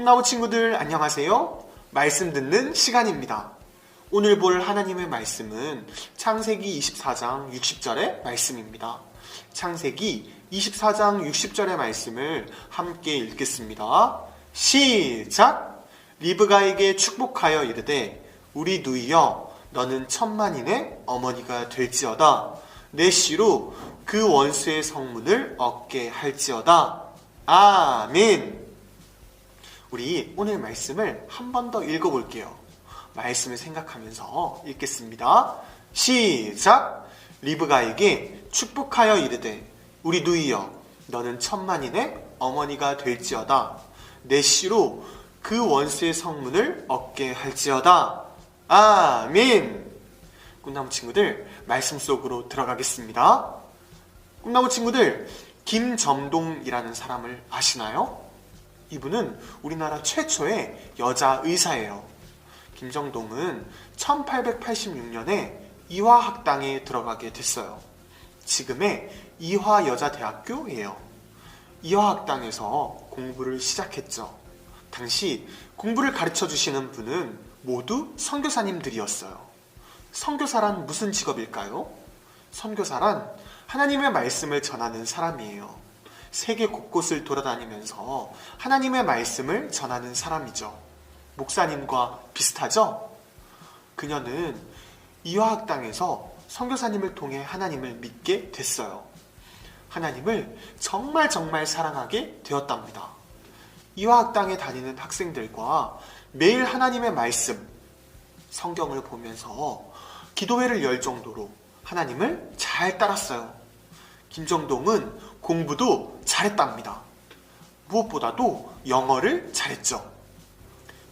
꿈나무 친구들 안녕하세요. 말씀 듣는 시간입니다. 오늘 볼 하나님의 말씀은 창세기 24장 60절의 말씀입니다. 창세기 24장 60절의 말씀을 함께 읽겠습니다. 시작! 리브가에게 축복하여 이르되 우리 누이여 너는 천만인의 어머니가 될지어다. 내 씨로 그 원수의 성문을 얻게 할지어다. 아멘. 우리 오늘 말씀을 한 번 더 읽어볼게요. 말씀을 생각하면서 읽겠습니다. 시작! 리브가에게 축복하여 이르되 우리 누이여 너는 천만인의 어머니가 될지어다. 내 씨로 그 원수의 성문을 얻게 할지어다. 아멘. 꿈나무 친구들 말씀 속으로 들어가겠습니다. 꿈나무 친구들 김점동이라는 사람을 아시나요? 이분은 우리나라 최초의 여자 의사예요. 김정동은 1886년에 이화학당에 들어가게 됐어요. 지금의 이화여자대학교예요. 이화학당에서 공부를 시작했죠. 당시 공부를 가르쳐 주시는 분은 모두 선교사님들이었어요. 선교사란 무슨 직업일까요? 선교사란 하나님의 말씀을 전하는 사람이에요. 세계 곳곳을 돌아다니면서 하나님의 말씀을 전하는 사람이죠. 목사님과 비슷하죠? 그녀는 이화학당에서 선교사님을 통해 하나님을 믿게 됐어요. 하나님을 정말 사랑하게 되었답니다. 이화학당에 다니는 학생들과 매일 하나님의 말씀, 성경을 보면서 기도회를 열 정도로 하나님을 잘 따랐어요. 김정동은 공부도 잘했답니다. 무엇보다도 영어를 잘했죠.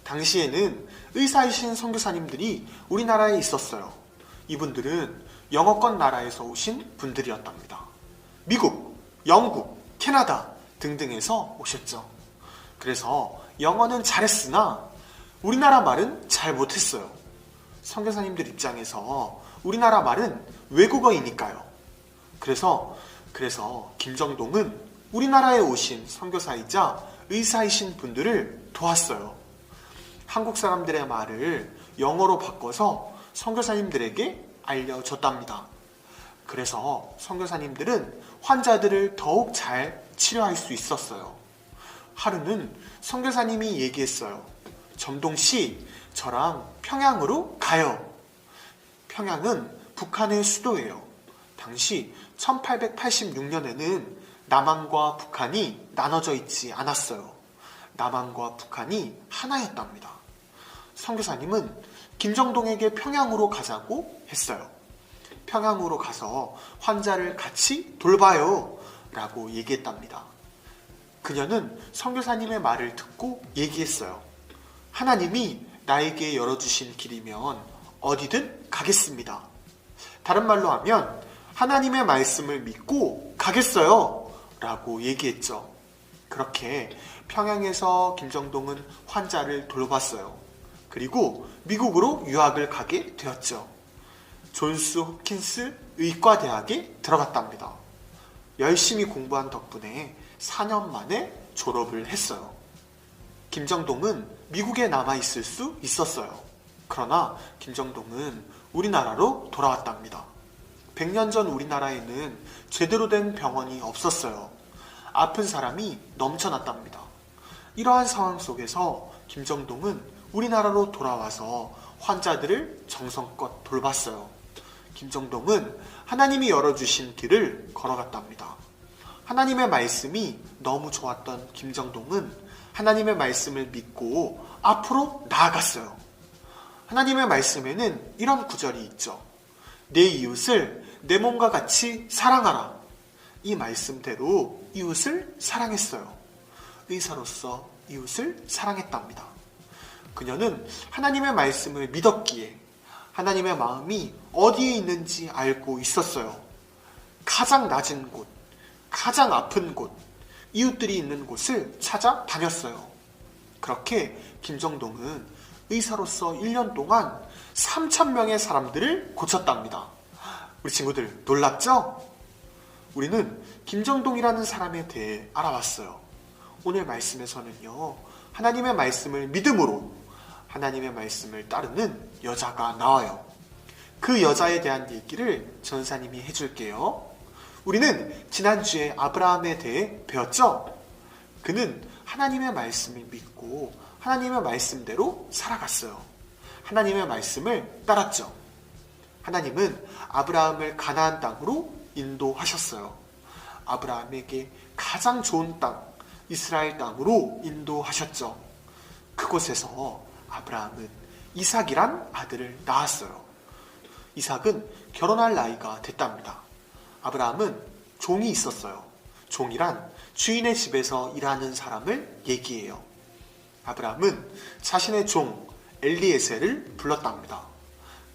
당시에는 의사이신 선교사님들이 우리나라에 있었어요. 이분들은 영어권 나라에서 오신 분들이었답니다. 미국, 영국, 캐나다 등등에서 오셨죠. 그래서 영어는 잘했으나 우리나라 말은 잘 못했어요. 선교사님들 입장에서 우리나라 말은 외국어이니까요. 그래서 김정동은 우리나라에 오신 선교사이자 의사이신 분들을 도왔어요. 한국 사람들의 말을 영어로 바꿔서 선교사님들에게 알려줬답니다. 그래서 선교사님들은 환자들을 더욱 잘 치료할 수 있었어요. 하루는 선교사님이 얘기했어요. 점동씨, 저랑 평양으로 가요. 평양은 북한의 수도예요. 당시 1886년에는 남한과 북한이 나눠져 있지 않았어요. 남한과 북한이 하나였답니다. 선교사님은 김정동에게 평양으로 가자고 했어요. 평양으로 가서 환자를 같이 돌봐요 라고 얘기했답니다. 그녀는 선교사님의 말을 듣고 얘기했어요. 하나님이 나에게 열어주신 길이면 어디든 가겠습니다. 다른 말로 하면 하나님의 말씀을 믿고 가겠어요 라고 얘기했죠. 그렇게 평양에서 김정동은 환자를 돌봤어요. 그리고 미국으로 유학을 가게 되었죠. 존스 홉킨스 의과대학에 들어갔답니다. 열심히 공부한 덕분에 4년 만에 졸업을 했어요. 김정동은 미국에 남아있을 수 있었어요. 그러나 김정동은 우리나라로 돌아왔답니다. 100년 전 우리나라에는 제대로 된 병원이 없었어요. 아픈 사람이 넘쳐났답니다. 이러한 상황 속에서 김정동은 우리나라로 돌아와서 환자들을 정성껏 돌봤어요. 김정동은 하나님이 열어주신 길을 걸어갔답니다. 하나님의 말씀이 너무 좋았던 김정동은 하나님의 말씀을 믿고 앞으로 나아갔어요. 하나님의 말씀에는 이런 구절이 있죠. 내 이웃을 내 몸과 같이 사랑하라. 이 말씀대로 이웃을 사랑했어요. 의사로서 이웃을 사랑했답니다. 그녀는 하나님의 말씀을 믿었기에 하나님의 마음이 어디에 있는지 알고 있었어요. 가장 낮은 곳, 가장 아픈 곳, 이웃들이 있는 곳을 찾아다녔어요. 그렇게 김정동은 의사로서 1년 동안 3,000명의 사람들을 고쳤답니다. 우리 친구들 놀랍죠? 우리는 김정동이라는 사람에 대해 알아봤어요. 오늘 말씀에서는요, 하나님의 말씀을 믿음으로 하나님의 말씀을 따르는 여자가 나와요. 그 여자에 대한 얘기를 전사님이 해줄게요. 우리는 지난주에 아브라함에 대해 배웠죠? 그는 하나님의 말씀을 믿고 하나님의 말씀대로 살아갔어요. 하나님의 말씀을 따랐죠. 하나님은 아브라함을 가나안 땅으로 인도하셨어요. 아브라함에게 가장 좋은 땅, 이스라엘 땅으로 인도하셨죠. 그곳에서 아브라함은 이삭이란 아들을 낳았어요. 이삭은 결혼할 나이가 됐답니다. 아브라함은 종이 있었어요. 종이란 주인의 집에서 일하는 사람을 얘기해요. 아브라함은 자신의 종 엘리에셀을 불렀답니다.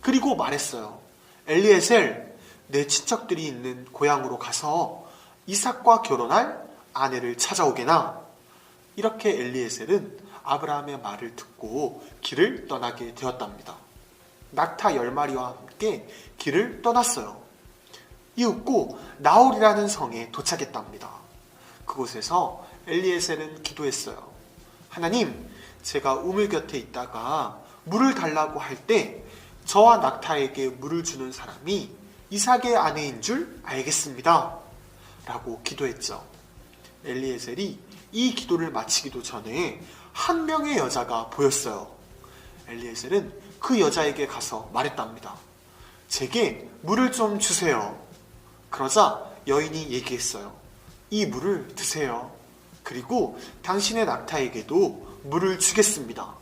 그리고 말했어요. 엘리에셀, 내 친척들이 있는 고향으로 가서 이삭과 결혼할 아내를 찾아오게나. 이렇게 엘리에셀은 아브라함의 말을 듣고 길을 떠나게 되었답니다. 낙타 10마리와 함께 길을 떠났어요. 이윽고 나홀이라는 성에 도착했답니다. 그곳에서 엘리에셀은 기도했어요. 하나님, 제가 우물 곁에 있다가 물을 달라고 할 때 저와 낙타에게 물을 주는 사람이 이삭의 아내인 줄 알겠습니다. 라고 기도했죠. 엘리에셀이 이 기도를 마치기도 전에 한 명의 여자가 보였어요. 엘리에셀은 그 여자에게 가서 말했답니다. 제게 물을 좀 주세요. 그러자 여인이 얘기했어요. 이 물을 드세요. 그리고 당신의 낙타에게도 물을 주겠습니다.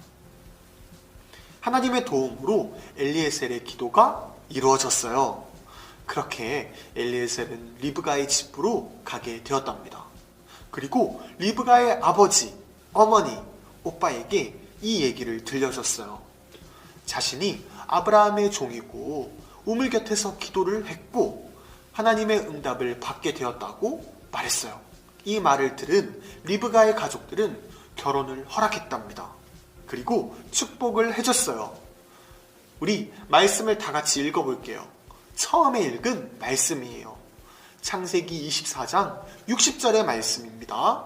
하나님의 도움으로 엘리에셀의 기도가 이루어졌어요. 그렇게 엘리에셀은 리브가의 집으로 가게 되었답니다. 그리고 리브가의 아버지, 어머니, 오빠에게 이 얘기를 들려줬어요. 자신이 아브라함의 종이고 우물 곁에서 기도를 했고 하나님의 응답을 받게 되었다고 말했어요. 이 말을 들은 리브가의 가족들은 결혼을 허락했답니다. 그리고 축복을 해줬어요. 우리 말씀을 다 같이 읽어볼게요. 처음에 읽은 말씀이에요. 창세기 24장 60절의 말씀입니다.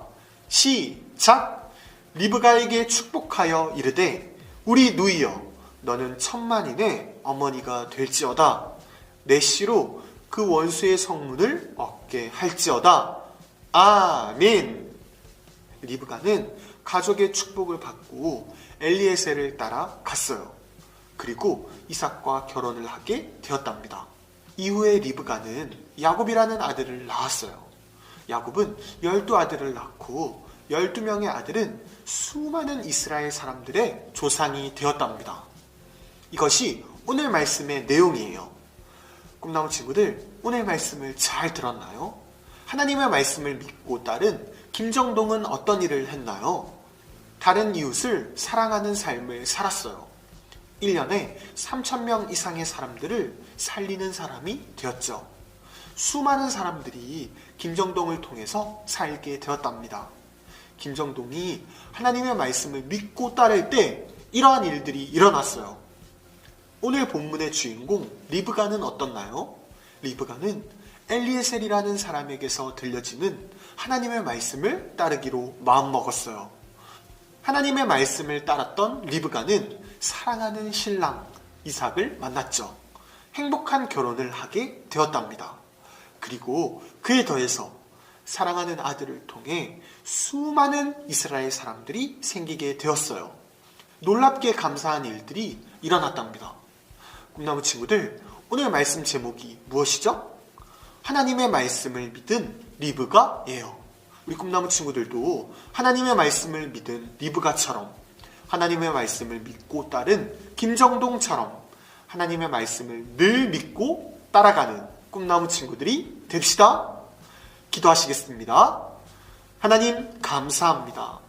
시작! 리브가에게 축복하여 이르되 우리 누이여 너는 천만인의 어머니가 될지어다. 내 씨로 그 원수의 성문을 얻게 할지어다. 아멘. 리브가는 가족의 축복을 받고 엘리에셀을 따라 갔어요. 그리고 이삭과 결혼을 하게 되었답니다. 이후에 리브가는 야곱이라는 아들을 낳았어요. 야곱은 12아들을 낳고 12명의 아들은 수많은 이스라엘 사람들의 조상이 되었답니다. 이것이 오늘 말씀의 내용이에요. 꿈나무 친구들, 오늘 말씀을 잘 들었나요? 하나님의 말씀을 믿고 따른 김정동은 어떤 일을 했나요? 다른 이웃을 사랑하는 삶을 살았어요. 1년에 3,000명 이상의 사람들을 살리는 사람이 되었죠. 수많은 사람들이 김정동을 통해서 살게 되었답니다. 김정동이 하나님의 말씀을 믿고 따를 때 이러한 일들이 일어났어요. 오늘 본문의 주인공 리브가는 어떻나요? 리브가는 엘리에셀이라는 사람에게서 들려지는 하나님의 말씀을 따르기로 마음먹었어요. 하나님의 말씀을 따랐던 리브가는 사랑하는 신랑 이삭을 만났죠. 행복한 결혼을 하게 되었답니다. 그리고 그에 더해서 사랑하는 아들을 통해 수많은 이스라엘 사람들이 생기게 되었어요. 놀랍게 감사한 일들이 일어났답니다. 꿈나무 친구들, 오늘 말씀 제목이 무엇이죠? 하나님의 말씀을 믿은 리브가예요. 우리 꿈나무 친구들도 하나님의 말씀을 믿은 리브가처럼 하나님의 말씀을 믿고 따른 김정동처럼 하나님의 말씀을 늘 믿고 따라가는 꿈나무 친구들이 됩시다. 기도하시겠습니다. 하나님 감사합니다.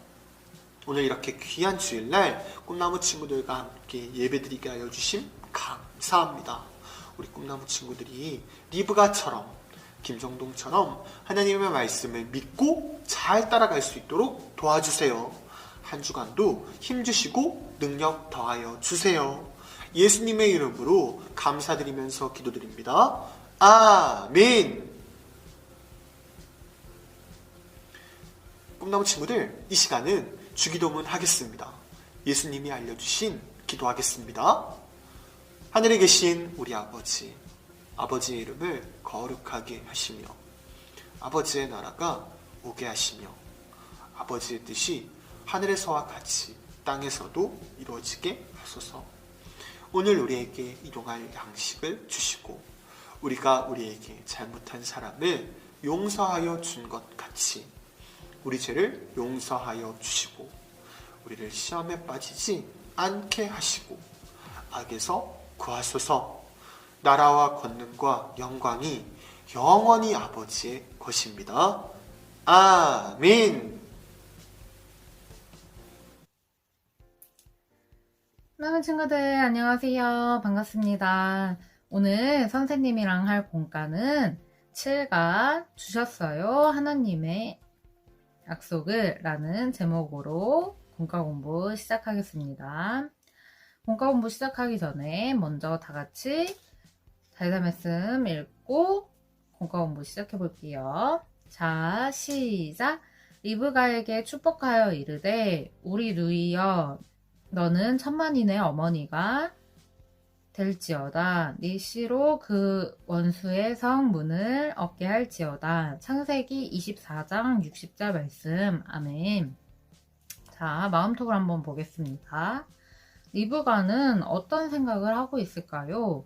오늘 이렇게 귀한 주일날 꿈나무 친구들과 함께 예배드리게 하여 주심 감사합니다. 우리 꿈나무 친구들이 리브가처럼 김정동처럼 하나님의 말씀을 믿고 잘 따라갈 수 있도록 도와주세요. 한 주간도 힘주시고 능력 더하여 주세요. 예수님의 이름으로 감사드리면서 기도드립니다. 아멘. 꿈나무 친구들, 이 시간은 주기도문 하겠습니다. 예수님이 알려주신 기도하겠습니다. 하늘에 계신 우리 아버지, 아버지의 이름을 거룩하게 하시며 아버지의 나라가 오게 하시며 아버지의 뜻이 하늘에서와 같이 땅에서도 이루어지게 하소서. 오늘 우리에게 일용할 양식을 주시고 우리가 우리에게 잘못한 사람을 용서하여 준 것 같이 우리 죄를 용서하여 주시고 우리를 시험에 빠지지 않게 하시고 악에서 구하소서. 나라와 권능과 영광이 영원히 아버지의 것입니다. 아멘. 친구들 안녕하세요. 반갑습니다. 오늘 선생님이랑 할 공과는 7가 주셨어요. 하나님의 약속을 라는 제목으로 공과 공부 시작하겠습니다. 공과 공부 시작하기 전에 먼저 다 같이 달달 말씀 읽고 공과 공부 시작해 볼게요. 자, 시작. 리브가에게 축복하여 이르되 우리 누이여 너는 천만인의 어머니가 될지어다. 네 씨로 그 원수의 성 문을 얻게 할지어다. 창세기 24장 60절 말씀. 아멘. 자, 마음톡을 한번 보겠습니다. 리브가는 어떤 생각을 하고 있을까요?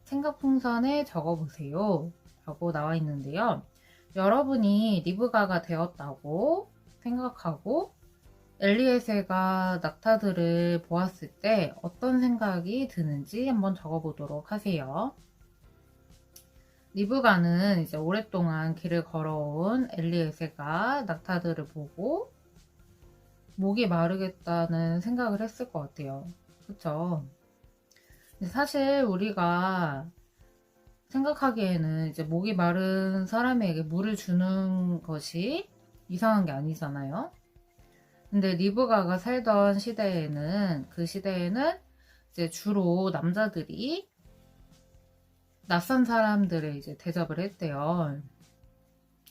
생각 풍선에 적어보세요. 라고 나와 있는데요. 여러분이 리브가가 되었다고 생각하고 엘리에셀가 낙타들을 보았을 때 어떤 생각이 드는지 한번 적어보도록 하세요. 리브가는 이제 오랫동안 길을 걸어온 엘리에셀가 낙타들을 보고 목이 마르겠다는 생각을 했을 것 같아요. 그쵸? 근데 사실 우리가 생각하기에는 이제 목이 마른 사람에게 물을 주는 것이 이상한 게 아니잖아요. 근데 리브가가 살던 시대에는 이제 주로 남자들이 낯선 사람들을 이제 대접을 했대요.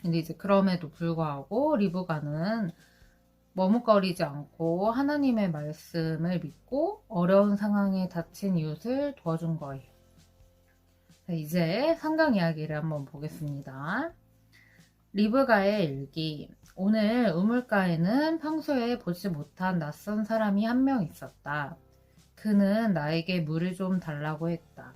근데 이제 그럼에도 불구하고 리브가는 머뭇거리지 않고 하나님의 말씀을 믿고 어려운 상황에 닥친 이웃을 도와준 거예요. 이제 성경 이야기를 한번 보겠습니다. 리브가의 일기. 오늘 우물가에는 평소에 보지 못한 낯선 사람이 한 명 있었다. 그는 나에게 물을 좀 달라고 했다.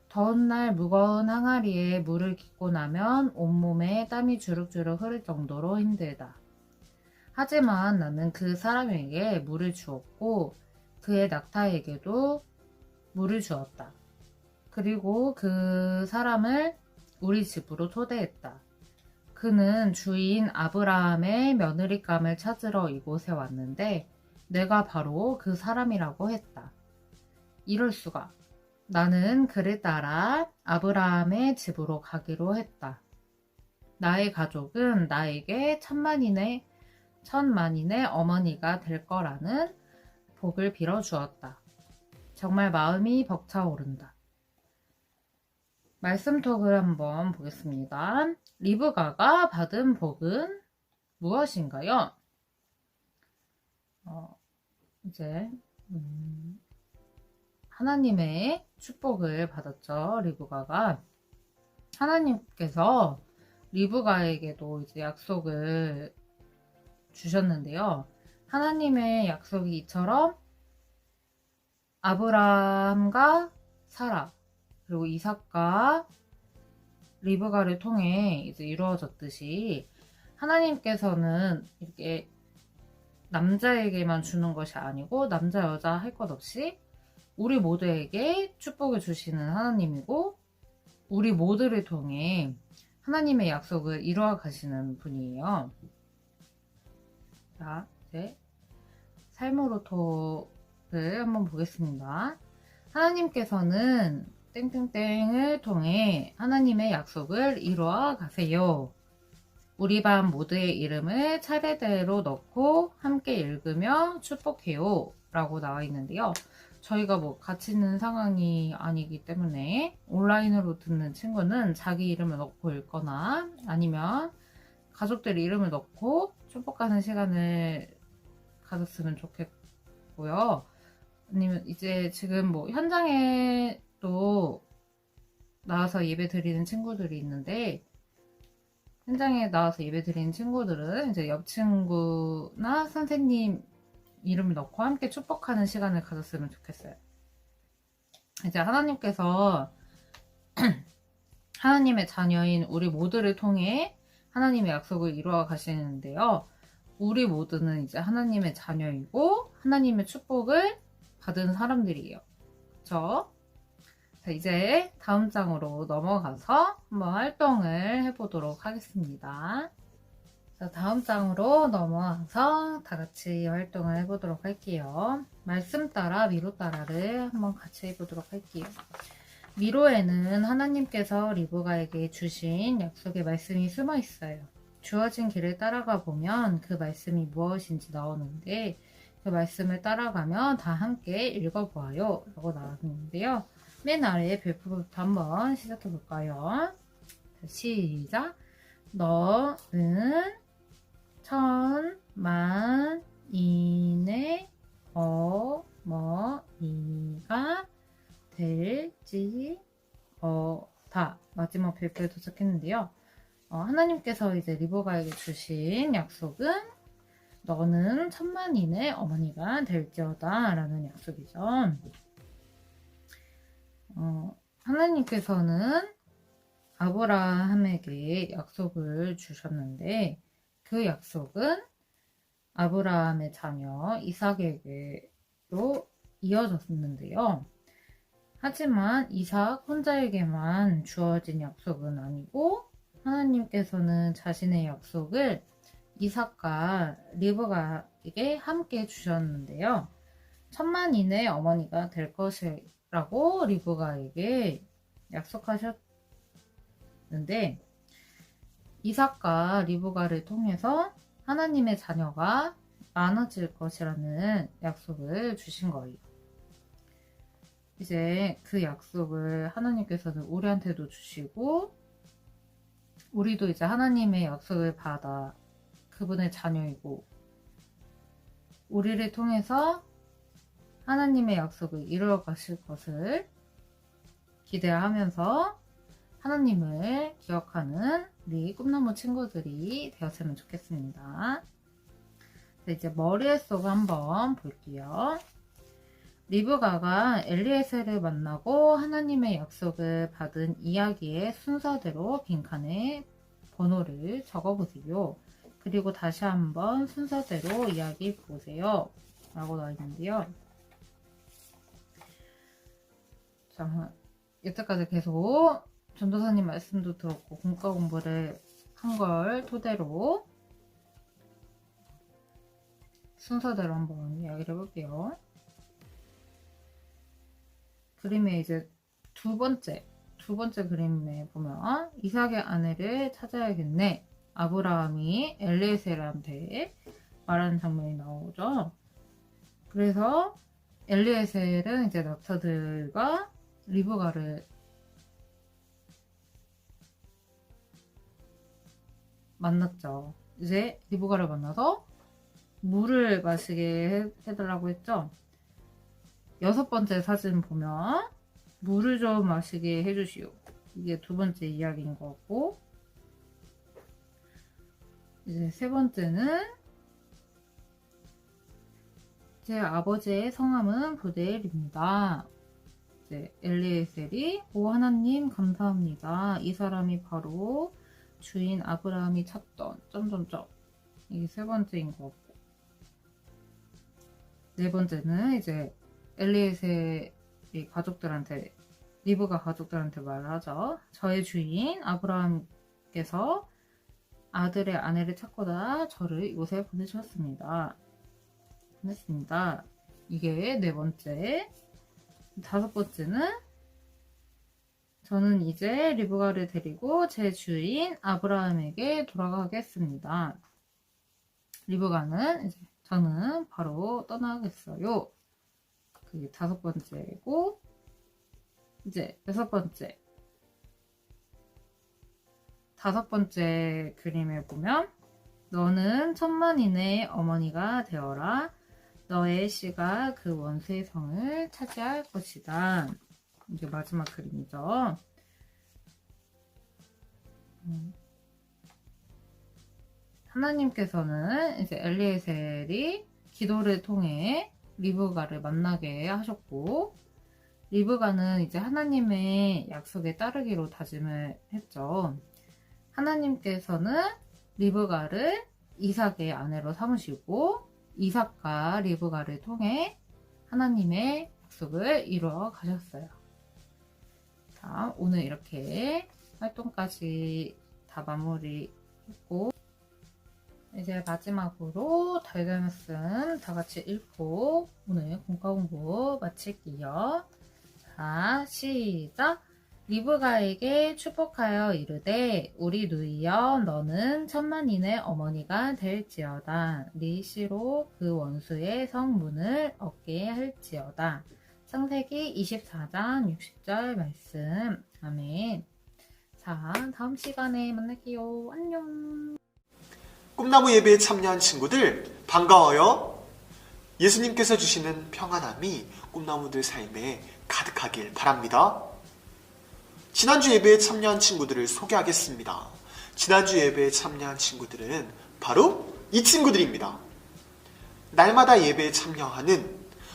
더운 날 무거운 항아리에 물을 깃고 나면 온몸에 땀이 주룩주룩 흐를 정도로 힘들다. 하지만 나는 그 사람에게 물을 주었고 그의 낙타에게도 물을 주었다. 그리고 그 사람을 우리 집으로 초대했다. 그는 주인 아브라함의 며느리감을 찾으러 이곳에 왔는데 내가 바로 그 사람이라고 했다. 이럴 수가. 나는 그를 따라 아브라함의 집으로 가기로 했다. 나의 가족은 나에게 천만인의 어머니가 될 거라는 복을 빌어 주었다. 정말 마음이 벅차오른다. 말씀톡을 한번 보겠습니다. 리브가가 받은 복은 무엇인가요? 이제 하나님의 축복을 받았죠. 리브가가 하나님께서 리브가에게도 이제 약속을 주셨는데요. 하나님의 약속이 이처럼 아브라함과 사라 그리고 이삭과 리브가를 통해 이제 이루어졌듯이 하나님께서는 이렇게 남자에게만 주는 것이 아니고 남자 여자 할 것 없이 우리 모두에게 축복을 주시는 하나님이고 우리 모두를 통해 하나님의 약속을 이루어 가시는 분이에요. 자, 이제 삶으로 톡을 한번 보겠습니다. 하나님께서는 땡땡땡을 통해 하나님의 약속을 이루어 가세요. 우리 반 모두의 이름을 차례대로 넣고 함께 읽으며 축복해요. 라고 나와 있는데요. 저희가 뭐 같이 있는 상황이 아니기 때문에 온라인으로 듣는 친구는 자기 이름을 넣고 읽거나 아니면 가족들 이름을 넣고 축복하는 시간을 가졌으면 좋겠고요. 아니면 이제 지금 뭐 현장에 또 나와서 예배 드리는 친구들이 있는데, 현장에 나와서 예배 드리는 친구들은 이제 옆 친구나 선생님 이름을 넣고 함께 축복하는 시간을 가졌으면 좋겠어요. 이제 하나님께서 하나님의 자녀인 우리 모두를 통해 하나님의 약속을 이루어 가시는데요. 우리 모두는 이제 하나님의 자녀이고 하나님의 축복을 받은 사람들이에요. 그쵸? 자, 이제 다음 장으로 넘어가서 한번 활동을 해보도록 하겠습니다. 자, 다음 장으로 넘어가서 다 같이 활동을 해보도록 할게요. 말씀 따라 미로 따라를 한번 같이 해보도록 할게요. 미로에는 하나님께서 리브가에게 주신 약속의 말씀이 숨어 있어요. 주어진 길을 따라가 보면 그 말씀이 무엇인지 나오는데, 그 말씀을 따라가면 다 함께 읽어보아요 라고 나왔는데요. 맨 아래에 별표부터 한번 시작해 볼까요? 시작. 너는 천만인의 어머니가 될지어다. 마지막 별표에 도착했는데요. 하나님께서 이제 리브가에게 주신 약속은 너는 천만인의 어머니가 될지어다 라는 약속이죠. 하나님께서는 아브라함에게 약속을 주셨는데, 그 약속은 아브라함의 자녀 이삭에게로 이어졌는데요. 하지만 이삭 혼자에게만 주어진 약속은 아니고, 하나님께서는 자신의 약속을 이삭과 리브가에게 함께 주셨는데요. 천만인의 어머니가 될 것이라고 리브가에게 약속하셨는데, 이삭과 리브가를 통해서 하나님의 자녀가 많아질 것이라는 약속을 주신 거예요. 이제 그 약속을 하나님께서는 우리한테도 주시고, 우리도 이제 하나님의 약속을 받아 그분의 자녀이고, 우리를 통해서 하나님의 약속을 이루어 가실 것을 기대하면서 하나님을 기억하는 우리 꿈나무 친구들이 되었으면 좋겠습니다. 이제 머릿속 한번 볼게요. 리브가가 엘리에셀을 만나고 하나님의 약속을 받은 이야기의 순서대로 빈칸에 번호를 적어보세요. 그리고 다시 한번 순서대로 이야기 보세요 라고 나와 있는데요. 자, 여태까지 계속 전도사님 말씀도 들었고 공과 공부를 한 걸 토대로 순서대로 한번 이야기를 해볼게요. 그림에 이제 두 번째 그림에 보면 이삭의 아내를 찾아야겠네. 아브라함이 엘리에셀한테 말하는 장면이 나오죠. 그래서 엘리에셀은 이제 낙타들과 리브가를 만났죠. 이제 리브가를 만나서 물을 마시게 해달라고 했죠. 6번째 사진 보면 물을 좀 마시게 해주시오. 이게 두 번째 이야기인 것 같고, 이제 세 번째는 제 아버지의 성함은 부델입니다. 이제 엘리에셀이 오 하나님 감사합니다. 이 사람이 바로 주인 아브라함이 찾던 점점점. 이게 세 번째인 것 같고, 네 번째는 이제 엘리에셀이 가족들한테, 리브가 가족들한테 말을 하죠. 저의 주인 아브라함께서 아들의 아내를 찾고자 저를 이곳에 보내셨습니다. 이게 네 번째. 다섯 번째는 저는 이제 리브가를 데리고 제 주인 아브라함에게 돌아가겠습니다. 리브가는 이제 저는 바로 떠나겠어요. 그게 다섯 번째고, 이제 여섯 번째. 다섯 번째 그림에 보면 너는 천만인의 어머니가 되어라. 너의 씨가 그 원수의 성을 차지할 것이다. 이게 마지막 그림이죠. 하나님께서는 이제 엘리에셀이 기도를 통해 리브가를 만나게 하셨고, 리브가는 이제 하나님의 약속에 따르기로 다짐을 했죠. 하나님께서는 리브가를 이삭의 아내로 삼으시고, 이삭과 리브가를 통해 하나님의 약속을 이루어 가셨어요. 자, 오늘 이렇게 활동까지 다 마무리했고, 이제 마지막으로 달달 말씀 다 같이 읽고 오늘 공과 공부 마칠게요. 자, 시작! 리브가에게 축복하여 이르되 우리 누이여 너는 천만인의 어머니가 될지어다. 네 씨로 그 원수의 성문을 얻게 할지어다. 창세기 24장 60절 말씀. 아멘. 자, 다음 시간에 만날게요. 안녕. 꿈나무 예배에 참여한 친구들 반가워요. 예수님께서 주시는 평안함이 꿈나무들 삶에 가득하길 바랍니다. 지난주 예배에 참여한 친구들을 소개하겠습니다. 지난주 예배에 참여한 친구들은 바로 이 친구들입니다. 날마다 예배에 참여하는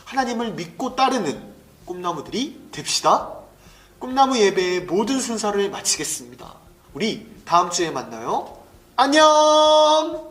하나님을 믿고 따르는 꿈나무들이 됩시다. 꿈나무 예배의 모든 순서를 마치겠습니다. 우리 다음 주에 만나요. 안녕!